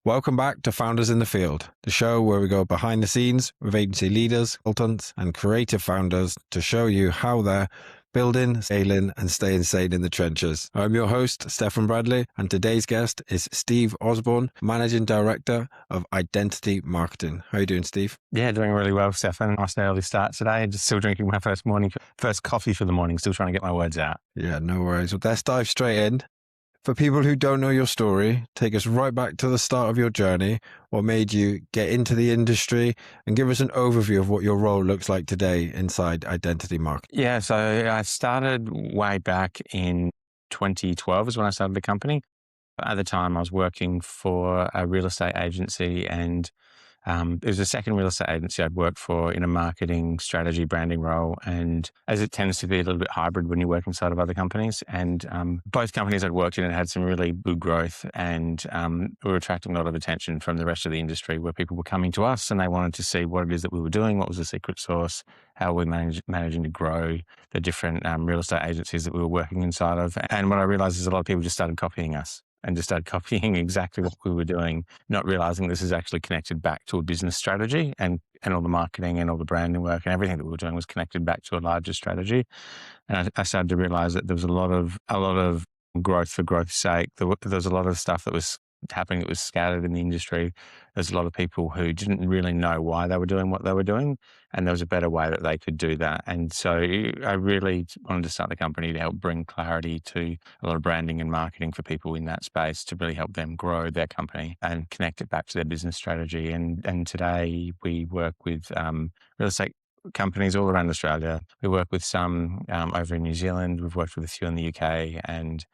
Welcome back to Founders in the Field, the show where we go behind the scenes with agency leaders, consultants, and creative founders to show you how they're building, scaling, and staying sane in the trenches. I'm your host, Stefan Bradley, and today's guest is Steve Osborne, Managing Director of Identity Marketing. How are you doing, Steve? Yeah, doing really well, Stefan. Nice early start today. Just still drinking my first coffee for the morning, still trying to get my words out. Yeah, no worries. Well, let's dive straight in. For people who don't know your story, take us right back to the start of your journey. What made you get into the industry, and give us an overview of what your role looks like today inside identity marketing. Yeah, so I started way back in 2012 is when I started the company. At the time, I was working for a real estate agency, and it was the second real estate agency I'd worked for in a marketing strategy branding role. And as it tends to be a little bit hybrid when you work inside of other companies, and both companies I'd worked in had some really good growth, and we were attracting a lot of attention from the rest of the industry, where people were coming to us and they wanted to see what it is that we were doing, what was the secret sauce, how we're managing to grow the different real estate agencies that we were working inside of. And what I realized is a lot of people just started copying us and just started copying exactly what we were doing, not realizing this is actually connected back to a business strategy, and all the marketing and all the branding work and everything that we were doing was connected back to a larger strategy. And I started to realize that there was a lot of growth for growth's sake. There was a lot of stuff that was happening that was scattered in the industry. There's a lot of people who didn't really know why they were doing what they were doing, and there was a better way that they could do that. And so I really wanted to start the company to help bring clarity to a lot of branding and marketing for people in that space, to really help them grow their company and connect it back to their business strategy. And today we work with real estate companies all around Australia. We work with some over in New Zealand. We've worked with a few in the UK, and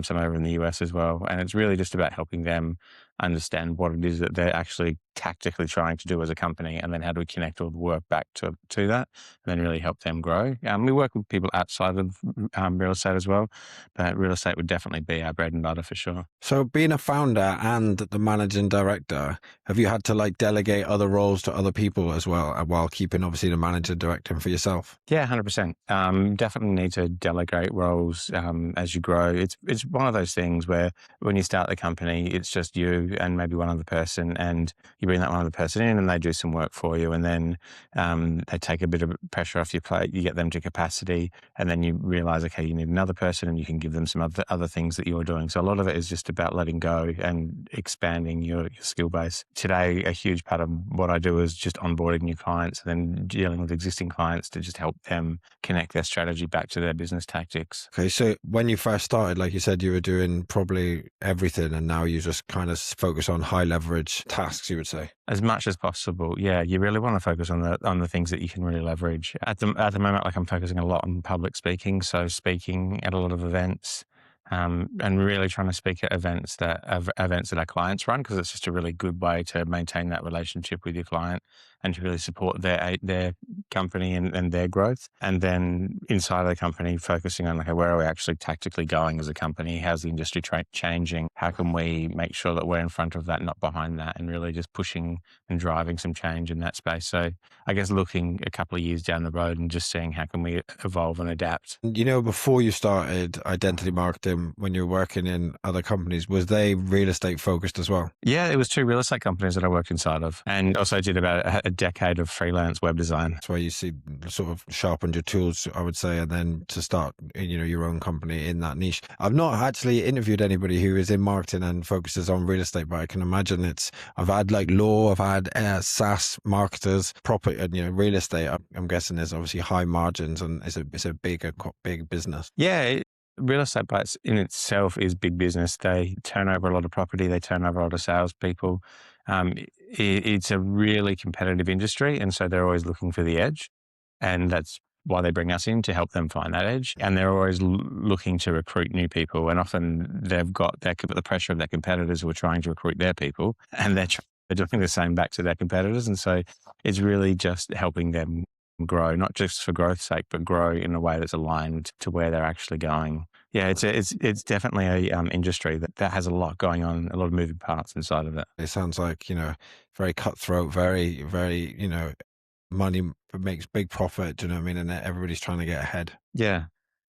some over in the US as well. And it's really just about helping them understand what it is that they're actually tactically trying to do as a company, and then how do we connect all the work back to that, and then really help them grow. We work with people outside of real estate as well, but real estate would definitely be our bread and butter for sure. So being a founder and the managing director, have you had to delegate other roles to other people as well, while keeping obviously the manager directing for yourself? Yeah, 100%. Definitely need to delegate roles as you grow. It's one of those things where when you start the company, it's just you and maybe one other person, and you bring that one other person in and they do some work for you, and then they take a bit of pressure off your plate. You get them to capacity, and then you realize, okay, you need another person, and you can give them some other things that you're doing. So a lot of it is just about letting go and expanding your skill base. Today, a huge part of what I do is just onboarding new clients and then dealing with existing clients to just help them connect their strategy back to their business tactics. Okay, so when you first started, like you said, you were doing probably everything, and now you just kind of focus on high leverage tasks, you would say. As much as possible. Yeah, you really want to focus on the things that you can really leverage. At the moment, I'm focusing a lot on public speaking, so speaking at a lot of events, and really trying to speak at events that our clients run, because it's just a really good way to maintain that relationship with your client and to really support their company and their growth. And then inside of the company, focusing on, okay, where are we actually tactically going as a company? How's the industry changing? How can we make sure that we're in front of that, not behind that, and really just pushing and driving some change in that space? So I guess looking a couple of years down the road and just seeing how can we evolve and adapt. Before you started identity marketing, when you were working in other companies, was they real estate focused as well? Yeah, it was 2 real estate companies that I worked inside of, and also did about a decade of freelance web design. That's where you see sort of sharpened your tools, I would say, and then to start, your own company in that niche. I've not actually interviewed anybody who is in marketing and focuses on real estate, but I can imagine I've had law, I've had SaaS marketers, property, and real estate. I'm guessing there's obviously high margins, and it's a big business. Yeah. Real estate in itself is big business. They turn over a lot of property. They turn over a lot of salespeople. It's a really competitive industry, and so they're always looking for the edge, and that's why they bring us in, to help them find that edge. And they're always looking to recruit new people, and often they've got the pressure of their competitors who are trying to recruit their people, and they're doing the same back to their competitors. And so it's really just helping them grow, not just for growth's sake, but grow in a way that's aligned to where they're actually going. Yeah, it's definitely a industry that has a lot going on, a lot of moving parts inside of it. It sounds like, very cutthroat, very, very, money makes big profit. Do you know what I mean? And everybody's trying to get ahead. Yeah.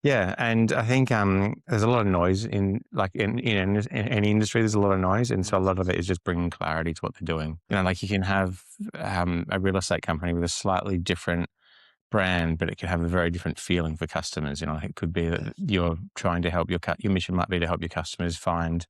Yeah, and I think there's a lot of noise in like in any industry. There's a lot of noise, and so a Mm. lot of it is just bringing clarity to what they're doing. You know, like you can have a real estate company with a slightly different brand, but it can have a very different feeling for customers. You know, it could be that Yes, you're trying to help your mission might be to help your customers find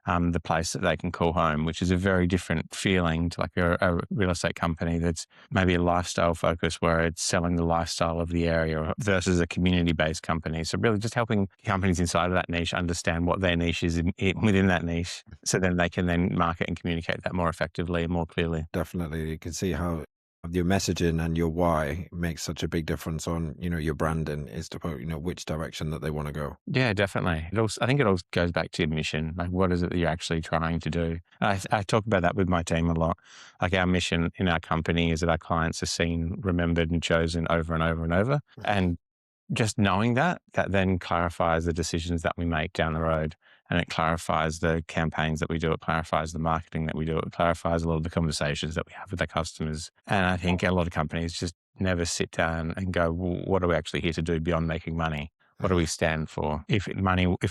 the place that they can call home, which is a very different feeling to like a real estate company that's maybe a lifestyle focus where it's selling the lifestyle of the area versus a community based company. So really just helping companies inside of that niche understand what their niche is within that niche. So then they can then market and communicate that more effectively and more clearly. definitely. You can see how your messaging and your why makes such a big difference on, your branding is to put, which direction that they want to go. Yeah, definitely. I think it all goes back to your mission. Like, what is it that you're actually trying to do? I talk about that with my team a lot. Like, our mission in our company is that our clients are seen, remembered, and chosen over and over and over. And just knowing that, that then clarifies the decisions that we make down the road. And it clarifies the campaigns that we do. It clarifies the marketing that we do. It clarifies a lot of the conversations that we have with our customers. And I think a lot of companies just never sit down and go, well, what are we actually here to do beyond making money? What do we stand for? If it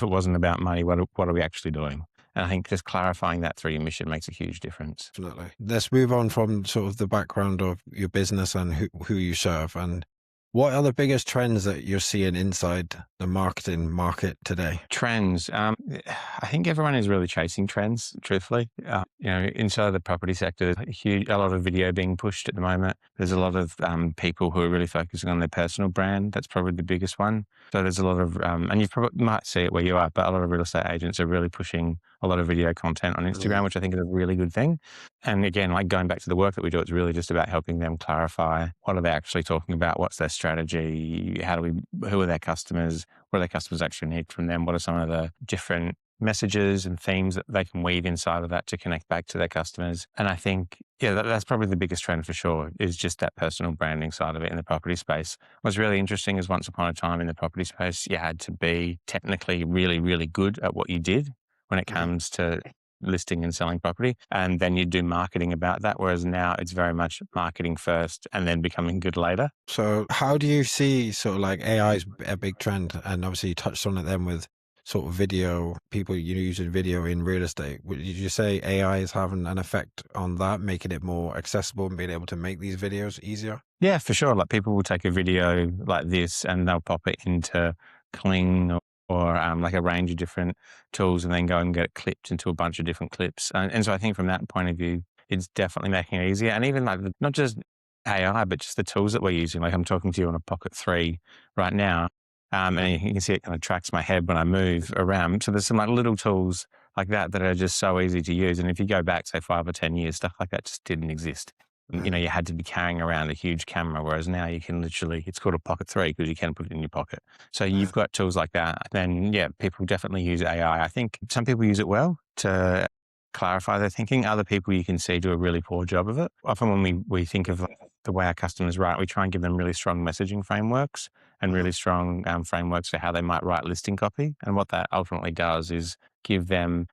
wasn't about money, what are we actually doing? And I think just clarifying that through your mission makes a huge difference. Definitely. Let's move on from sort of the background of your business and who you serve. And what are the biggest trends that you're seeing inside the marketing market today? Trends. I think everyone is really chasing trends, truthfully. Inside the property sector, there's a lot of video being pushed at the moment. There's a lot of people who are really focusing on their personal brand. That's probably the biggest one. So there's a lot of, and you probably might see it where you are, but a lot of real estate agents are really pushing a lot of video content on Mm. Instagram, which I think is a really good thing. And again, like going back to the work that we do, it's really just about helping them clarify what are they actually talking about, what's their strategy, who are their customers, what do their customers actually need from them, what are some of the different messages and themes that they can weave inside of that to connect back to their customers. And I think, yeah, that's probably the biggest trend for sure, is just that personal branding side of it in the property space. What's really interesting is once upon a time in the property space, you had to be technically really, really good at what you did when it Mhm. comes to listing and selling property. And then you do marketing about that. Whereas now it's very much marketing first and then becoming good later. So how do you see sort of like AI is a big trend? And obviously you touched on it then with sort of video, people using video in real estate. Would you say AI is having an effect on that, making it more accessible and being able to make these videos easier? Yeah, for sure. Like people will take a video like this and they'll pop it into Kling or like a range of different tools and then go and get it clipped into a bunch of different clips. And so I think from that point of view, it's definitely making it easier. And even like not just AI, but just the tools that we're using. Like I'm talking to you on a Pocket 3 right now. And you can see it kind of tracks my head when I move around. So there's some like little tools like that that are just so easy to use. And if you go back, say 5 or 10 years, stuff like that just didn't exist. Mhm. You had to be carrying around a huge camera, whereas now you can literally, it's called a Pocket 3 because you can put it in your pocket. So you've got tools like that. Then, yeah, people definitely use AI. I think some people use it well to clarify their thinking. Other people you can see do a really poor job of it. Often when we think of the way our customers write, we try and give them really strong messaging frameworks and Mhm. really strong frameworks for how they might write listing copy. And what that ultimately does is give them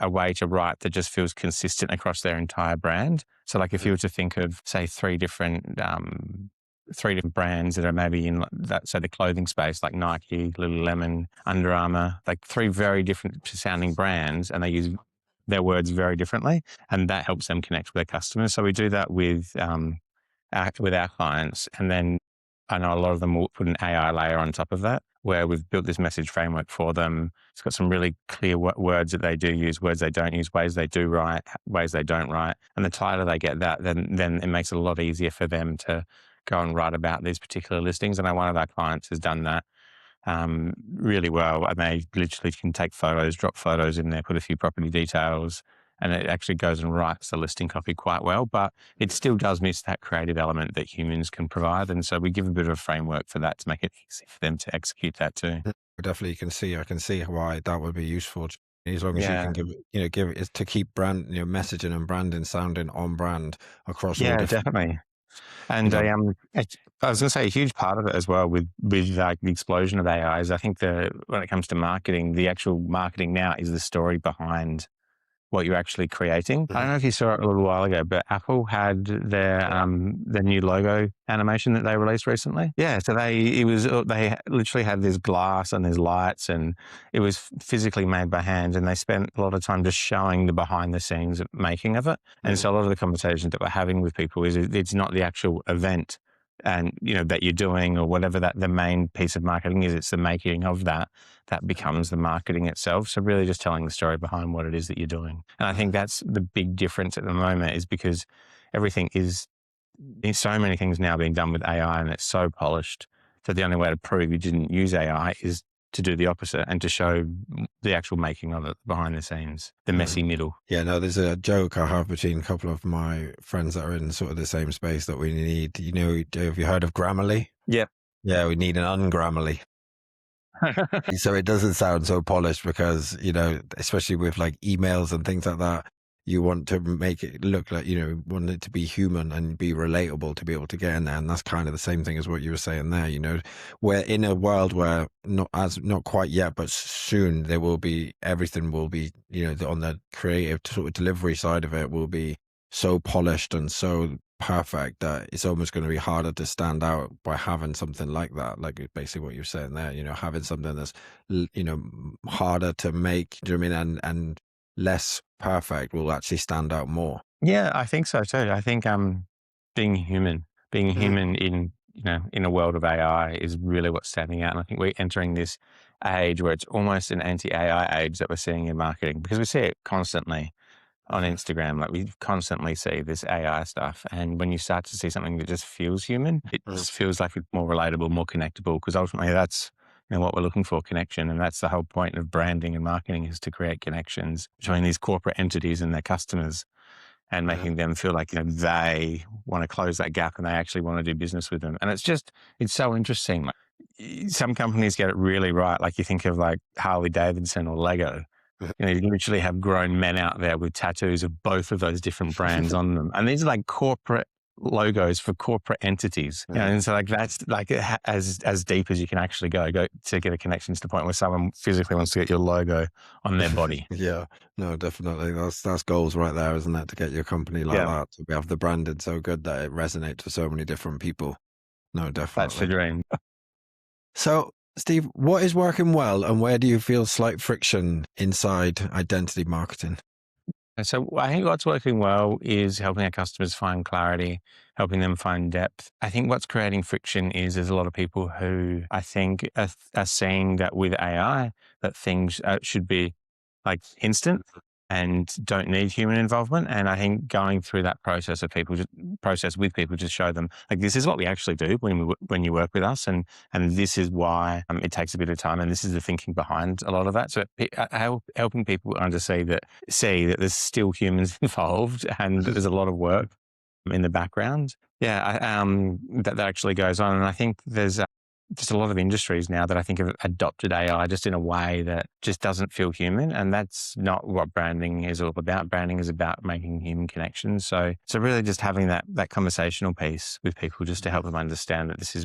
a way to write that just feels consistent across their entire brand. So, like if you were to think of, say, three different brands that are maybe in that, say, the clothing space, like Nike, Lululemon, Under Armour, like three very different sounding brands, and they use their words very differently, and that helps them connect with their customers. So we do that with our clients. And then I know a lot of them will put an AI layer on top of that, where we've built this message framework for them. It's got some really clear words that they do use, words they don't use, ways they do write, ways they don't write. And the tighter they get that, then it makes it a lot easier for them to go and write about these particular listings. And I know one of our clients has done that really well. And they literally can take photos, drop photos in there, put a few property details, and it actually goes and writes the listing copy quite well. But it still does miss that creative element that humans can provide. And so we give a bit of a framework for that to make it easy for them to execute that too. Definitely I can see why that would be useful. As long as you Yeah. can give it is to keep messaging and branding sounding on brand across all Yeah, different, definitely. you And know, I was going to say a huge part of it as well with like the explosion of AI is I think when it comes to marketing, the actual marketing now is the story behind what you're actually creating. I Mhm. don't know if you saw it a little while ago, but Apple had their new logo animation that they released recently. Yeah, so they literally had this glass and these lights, and it was physically made by hand, and they spent a lot of time just showing the behind the scenes making of it. And Mhm. so a lot of the conversations that we're having with people is it's not the actual event and that you're doing or whatever that the main piece of marketing is, it's the making of that becomes the marketing itself. So really just telling the story behind what it is that you're doing. And I think that's the big difference at the moment, is because everything is, there's so many things now being done with AI and it's so polished. So the only way to prove you didn't use AI is to do the opposite and to show the actual making of it behind the scenes, the Mhm. messy middle. Yeah, no, there's a joke I have between a couple of my friends that are in sort of the same space that we need. Have you heard of Grammarly? Yep. Yeah, we need an ungrammarly. So it doesn't sound so polished because, especially with like emails and things like that, you want to make it look like, want it to be human and be relatable to be able to get in there. And that's kind of the same thing as what you were saying there. We're in a world where not quite yet, but soon there will be, everything will be, on the creative sort of delivery side of it will be so polished and so perfect that it's almost going to be harder to stand out by having something like that, like basically what you're saying there, having something that's harder to make, do you know what I mean, and less perfect will actually stand out more. Yeah, I think so too. I think being human, being Mhm. human in in a world of AI is really what's standing out. And I think we're entering this age where it's almost an anti-AI age that we're seeing in marketing, because we see it constantly on Mhm. Instagram. Like, we constantly see this AI stuff, and when you start to see something that just feels human, it Mhm. just feels like it's more relatable, more connectable. Because ultimately, that's what we're looking for: connection, and that's the whole point of branding and marketing, is to create connections between these corporate entities and their customers, and Mhm. making them feel like they want to close that gap and they actually want to do business with them. And it's so interesting. Like, some companies get it really right. Like, you think of like Harley Davidson or Lego. You literally have grown men out there with tattoos of both of those different brands on them. And these are like corporate logos for corporate entities. Mhm. And so like that's like as deep as you can actually go to get a connection to the point where someone physically wants to get your logo on their body. Yeah, no, definitely. That's goals right there, isn't it? To get your company like Yeah, that, to have the branding so good that it resonates with so many different people. No, that's the definitely. dream. So, Steve, what is working well and where do you feel slight friction inside identity marketing? And so I think what's working well is helping our customers find clarity, helping them find depth. I think what's creating friction is there's a lot of people who I think are seeing that with AI, that things should be like instant and don't need human involvement. And I think going through that process with people, just show them like, this is what we actually do when you work with us, and this is why it takes a bit of time, and this is the thinking behind a lot of that. So helping people see that there's still humans involved and that there's a lot of work in the background. Yeah, that actually goes on. And I think there's just a lot of industries now that I think have adopted AI just in a way that just doesn't feel human. And that's not what branding is all about. Branding is about making human connections. So really just having that conversational piece with people, just to help them understand that this is,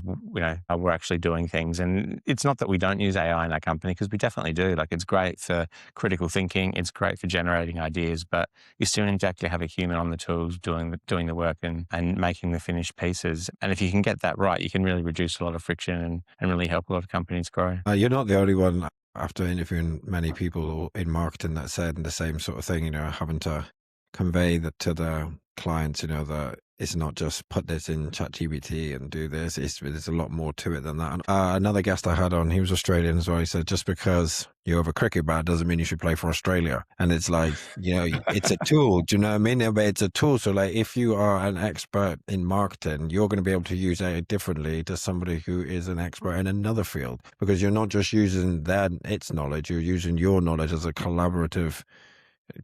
how we're actually doing things. And it's not that we don't use AI in our company, because we definitely do. Like, it's great for critical thinking. It's great for generating ideas, but you still need to actually have a human on the tools doing the work and making the finished pieces. And if you can get that right, you can really reduce a lot of friction and really help a lot of companies grow. You're not the only one after interviewing many people in marketing that said the same sort of thing, having to convey that to the clients, that it's not just put this in ChatGPT and do this. There's a lot more to it than that. And, another guest I had on, he was Australian as well. He said, just because you have a cricket bat doesn't mean you should play for Australia. And it's like, it's a tool. Do you know what I mean? But it's a tool. So like, if you are an expert in marketing, you're going to be able to use it differently to somebody who is an expert in another field, because you're not just using its knowledge, you're using your knowledge as a collaborative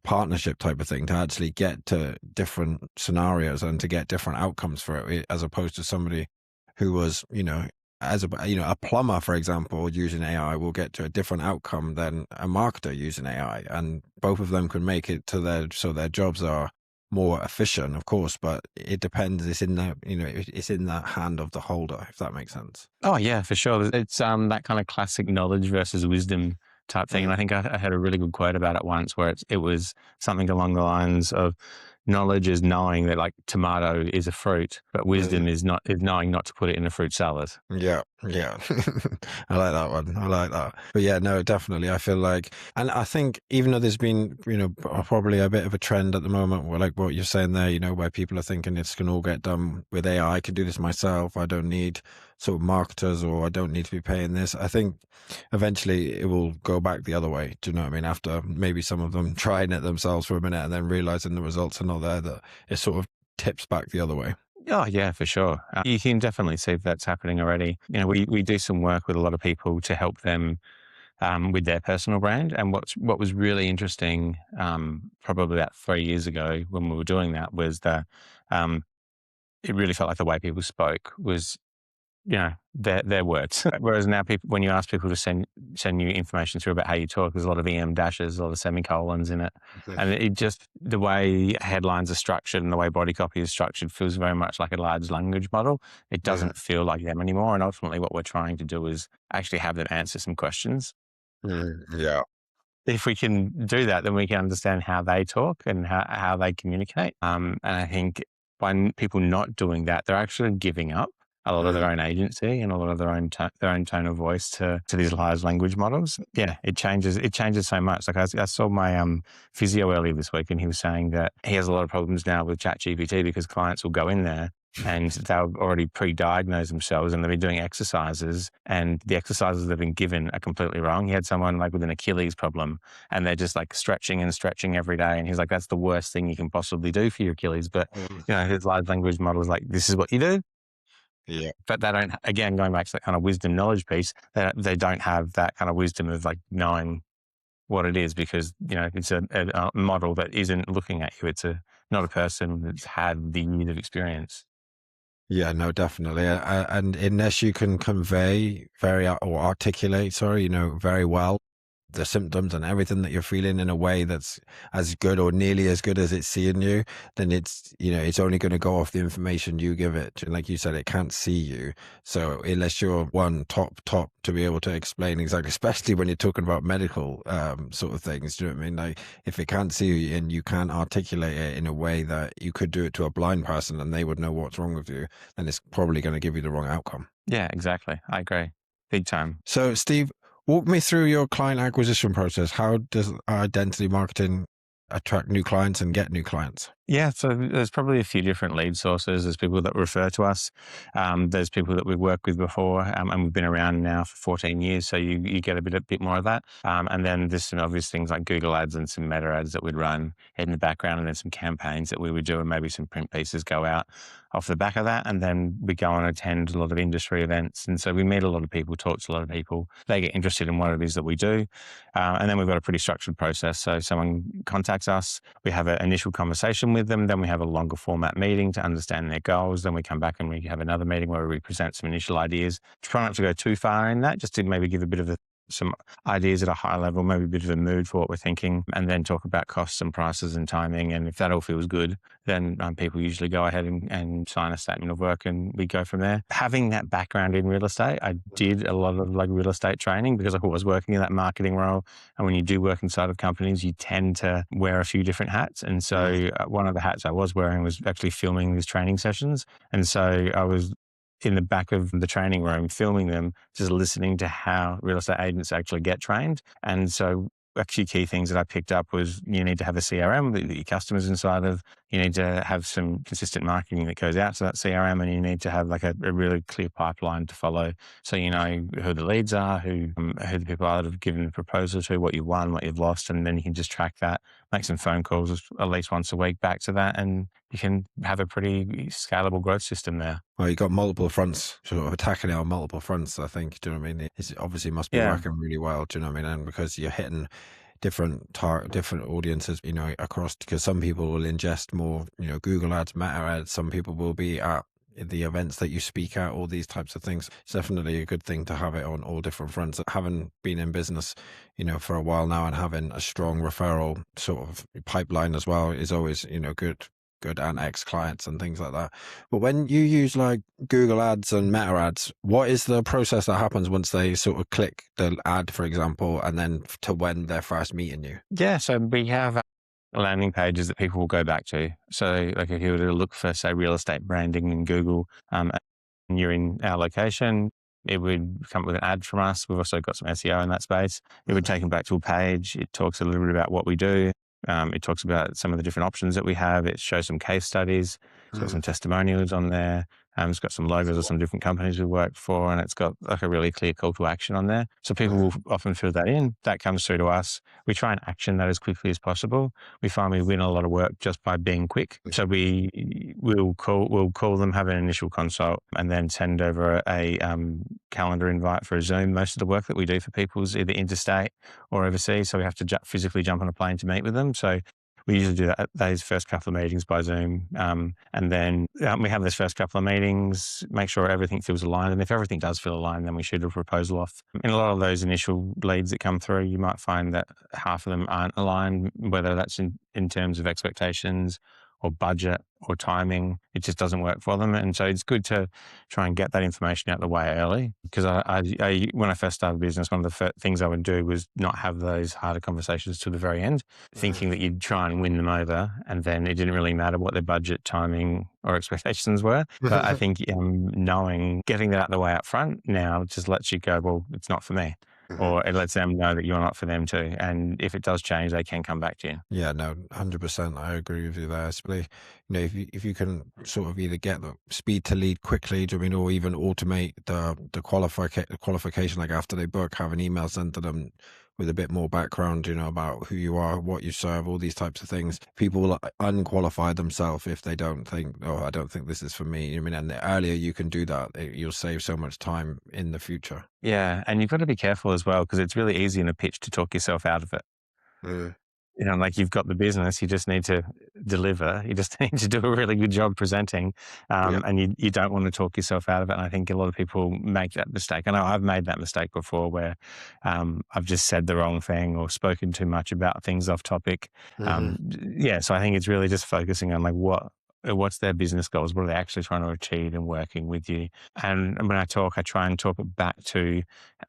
partnership type of thing to actually get to different scenarios and to get different outcomes for it, as opposed to somebody who was, as a plumber, for example, using AI will get to a different outcome than a marketer using AI, and both of them can make it to their jobs are more efficient, of course, but it depends. It's in it's in the hand of the holder, if that makes sense. Oh yeah, for sure. It's that kind of classic knowledge versus wisdom type thing. And I Mm, think I had a really good quote about it once where it was something along the lines of knowledge is knowing that like tomato is a fruit, but mm. wisdom is knowing not to put it in a fruit salad. Yeah, yeah. I like that one. I like that. But yeah, no, definitely. I feel like, and I think even though there's been, probably a bit of a trend at the moment where like what you're saying there, where people are thinking it's can all get done with AI. I can do this myself. I don't need sort of marketers or I don't need to be paying this. I think eventually it will go back the other way. Do you know what I mean? After maybe some of them trying it themselves for a minute and then realizing the results are not there, that it sort of tips back the other way. Oh, yeah, for sure. You can definitely see that's happening already. We do some work with a lot of people to help them with their personal brand. And what was really interesting, probably about 3 years ago when we were doing that, was that um, it really felt like the way people spoke was their words. Whereas now, people, when you ask people to send you information through about how you talk, there's a lot of em dashes, a lot of semicolons in it, and it just the way headlines are structured and the way body copy is structured feels very much like a large language model. It Yeah. doesn't feel like them anymore. And ultimately, what we're trying to do is actually have them answer some questions. Yeah. If we can do that, then we can understand how they talk and how they communicate. And I think by people not doing that, they're actually giving up a lot of their Mm, own agency and a lot of their own tone of voice to these large language models. Yeah, it changes so much. Like I saw my physio earlier this week, and he was saying that he has a lot of problems now with ChatGPT because clients will go in there and they'll already pre-diagnose themselves and they've been doing exercises and the exercises they've been given are completely wrong. He had someone like with an Achilles problem and they're just like stretching and stretching every day. And he's like, that's the worst thing you can possibly do for your Achilles. But, mm. his large language model is like, this is what you do. Yeah. But they don't, again, going back to that kind of wisdom knowledge piece, they don't have that kind of wisdom of like knowing what it is because, it's a model that isn't looking at you. It's not a person that's had the years of experience. Yeah, no, definitely. And unless you can convey or articulate, sorry, very well the symptoms and everything that you're feeling in a way that's as good or nearly as good as it's seeing you, then it's only going to go off the information you give it. And like you said, it can't see you. So unless you're one top to be able to explain exactly, especially when you're talking about medical sort of things, do you know what I mean? Like if it can't see you and you can't articulate it in a way that you could do it to a blind person and they would know what's wrong with you, then it's probably going to give you the wrong outcome. Yeah, exactly. I agree. Big time. So, Steve, walk me through your client acquisition process. How does identity marketing attract new clients and get new clients? Yeah, so there's probably a few different lead sources. There's people that refer to us. There's people that we've worked with before, and we've been around now for 14 years. So you get a bit more of that. And then there's some obvious things like Google ads and some meta ads that we'd run in the background, and then some campaigns that we would do, and maybe some print pieces go out off the back of that. And then we go and attend a lot of industry events, and so we meet a lot of people, talk to a lot of people. They get interested in what it is that we do, and then we've got a pretty structured process. So someone contacts us, we have an initial conversation with them, then we have a longer format meeting to understand their goals, then we come back and we have another meeting where we present some initial ideas. Try not to go too far in that, just to maybe give a bit of some ideas at a high level, maybe a bit of a mood for what we're thinking, and then talk about costs and prices and timing. And if that all feels good, then people usually go ahead and sign a statement of work and we go from there. Having that background in real estate, I did a lot of like real estate training because I was working in that marketing role. And when you do work inside of companies, you tend to wear a few different hats. And Mm, so one of the hats I was wearing was actually filming these training sessions. And so I was in the back of the training room filming them, just listening to how real estate agents actually get trained. And so a few key things that I picked up was you need to have a CRM that your customers inside of. You need to have some consistent marketing that goes out to that CRM, and you need to have like a really clear pipeline to follow. So you know who the leads are, who the people are that have given the proposal to, what you won, what you've lost, and then you can just track that, make some phone calls at least once a week back to that, and you can have a pretty scalable growth system there. well, you got multiple fronts, sort of attacking it on multiple fronts, I think. Do you know what I mean? It obviously must be Yeah. working really well. Do you know what I mean? And because you're hitting different audiences, across, because some people will ingest more, Google ads, meta ads. Some people will be at the events that you speak at, all these types of things. It's definitely a good thing to have it on all different fronts. Having been in business, for a while now and having a strong referral sort of pipeline as well is always, good. good and ex-clients and things like that. But when you use like Google Ads and Meta Ads, what is the process that happens once they sort of click the ad, for example, and then to when they're first meeting you? Yeah, so we have landing pages that people will go back to. So, like if you were to look for, say, real estate branding in Google, and you're in our location, it would come up with an ad from us. We've also got some SEO in that space. It would take them back to a page. It talks a little bit about what we do. It talks about some of the different options that we have. It shows some case studies. It's got Mhm. some testimonials on there. It's got some logos of some different companies we worked for, and it's got like a really clear call to action on there. So people Mhm. will often fill that in. That comes through to us. We try and action that as quickly as possible. We find we win a lot of work just by being quick. So we'll call them, have an initial consult, and then send over a calendar invite for a Zoom. Most of the work that we do for people is either interstate or overseas, so we have to physically jump on a plane to meet with them. So we usually do that, those first couple of meetings by Zoom. And then we have those first couple of meetings, make sure everything feels aligned. And if everything does feel aligned, then we shoot a proposal off. In a lot of those initial leads that come through, you might find that half of them aren't aligned, whether that's in terms of expectations or budget or timing. It just doesn't work for them. And so it's good to try and get that information out of the way early. Because when I first started business, one of the things I would do was not have those harder conversations to the very end, Mhm. thinking that you'd try and win them over, and then it didn't really matter what their budget, timing, or expectations were. But I think getting that out of the way up front now just lets you go, well, it's not for me. Mhm. Or it lets them know that you're not for them too. And if it does change, they can come back to you. Yeah, no, 100%. I agree with you there. Especially, if you can sort of either get the speed to lead quickly, do you mean, or even automate the qualification, like after they book, have an email sent to them with a bit more background, about who you are, what you serve, all these types of things. People will unqualify themselves if they don't think, oh, I don't think this is for me. I mean, and the earlier you can do that, you'll save so much time in the future. Yeah. And you've got to be careful as well, because it's really easy in a pitch to talk yourself out of it. Mm. Like you've got the business, you just need to deliver. You just need to do a really good job presenting, Yeah. and you don't want to talk yourself out of it. And I think a lot of people make that mistake. I know I've made that mistake before, where I've just said the wrong thing or spoken too much about things off topic. Hmm. Yeah, so I think it's really just focusing on like what's their business goals, what are they actually trying to achieve, and working with you. And when I talk, I try and talk it back to,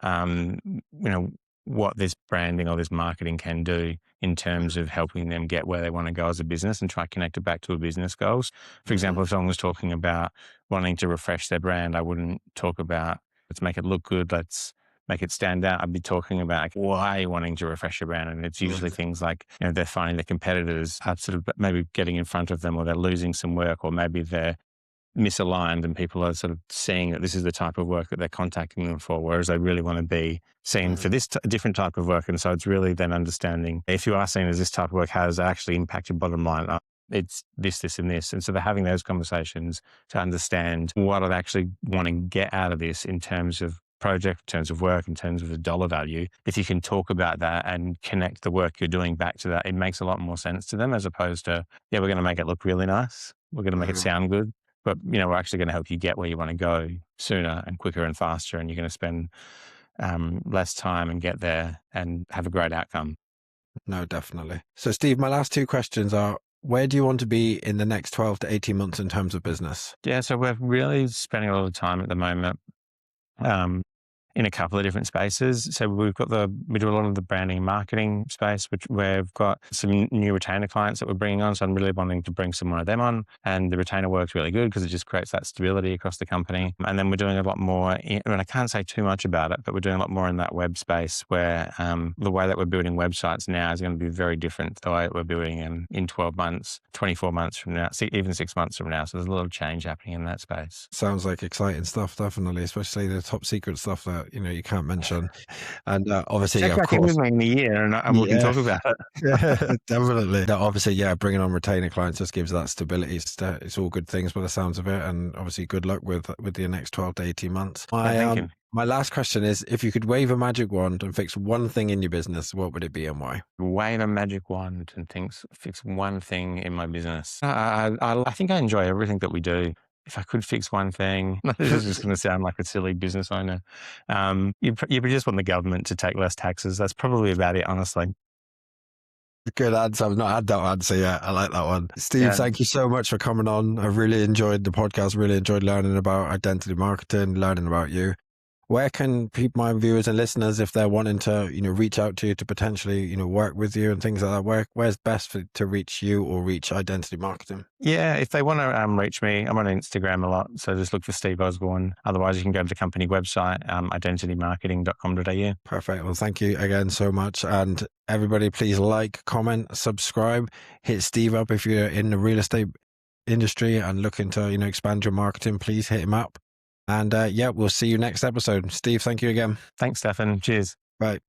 um, you know, what this branding or this marketing can do in terms of helping them get where they want to go as a business, and try to connect it back to a business goals. For Hmm. example, if someone was talking about wanting to refresh their brand, I wouldn't talk about let's make it look good, let's make it stand out. I'd be talking about like, why are you wanting to refresh your brand? And it's usually things like, they're finding their competitors are sort of maybe getting in front of them, or they're losing some work, or maybe they're misaligned, and people are sort of seeing that this is the type of work that they're contacting them for, whereas they really want to be seen for Hmm. this different type of work. And so it's really then understanding if you are seen as this type of work, how does it actually impact your bottom line? It's this, and this. And so they're having those conversations to understand what they actually want to get out of this in terms of project, in terms of work, in terms of the dollar value. If you can talk about that and connect the work you're doing back to that, it makes a lot more sense to them, as opposed to, yeah, we're going to make it look really nice. We're going to make it Hmm. sound good, but we're actually going to help you get where you want to go sooner and quicker and faster, and you're going to spend less time and get there and have a great outcome. No, definitely. So, Steve, my last two questions are: where do you want to be in the next 12 to 18 months in terms of business? Yeah, so we're really spending a lot of time at the moment, um, in a couple of different spaces. So we do a lot of the branding and marketing space, which we've got some new retainer clients that we're bringing on. So I'm really wanting to bring some more of them on, and the retainer works really good because it just creates that stability across the company. And then we're doing a lot more, I can't say too much about it, but we're doing a lot more in that web space, where the way that we're building websites now is going to be very different to the way that we're building in 12 months, 24 months from now, even 6 months from now. So there's a lot of change happening in that space. Sounds like exciting stuff, definitely, especially the top secret stuff that you can't mention. And obviously, Check of back in with course, me in a year, and we can yeah, talk about it. definitely. No, obviously, yeah, bringing on retainer clients just gives that stability. It's all good things by the sounds of it, and obviously, good luck with your next 12 to 18 months. Yeah, My thank you. my last question is: if you could wave a magic wand and fix one thing in your business, what would it be and why? Wave a magic wand and fix one thing in my business. I think I enjoy everything that we do. If I could fix one thing, this is just going to sound like a silly business owner. You just want the government to take less taxes. That's probably about it, honestly. Good answer. I've not had that answer yet. I like that one. Steve, Yeah. thank you so much for coming on. I really enjoyed the podcast, really enjoyed learning about identity marketing, learning about you. Where can people, my viewers and listeners, if they're wanting to, reach out to you to potentially, work with you and things like that, where's best to reach you or reach identity marketing? Yeah, if they want to reach me, I'm on Instagram a lot. So just look for Steve Osborne. Otherwise, you can go to the company website, identitymarketing.com.au. Perfect. Well, thank you again so much. And everybody, please like, comment, subscribe, hit Steve up if you're in the real estate industry and looking to, expand your marketing. Please hit him up. And yeah, we'll see you next episode. Steve, thank you again. Thanks, Stefan. Cheers. Bye.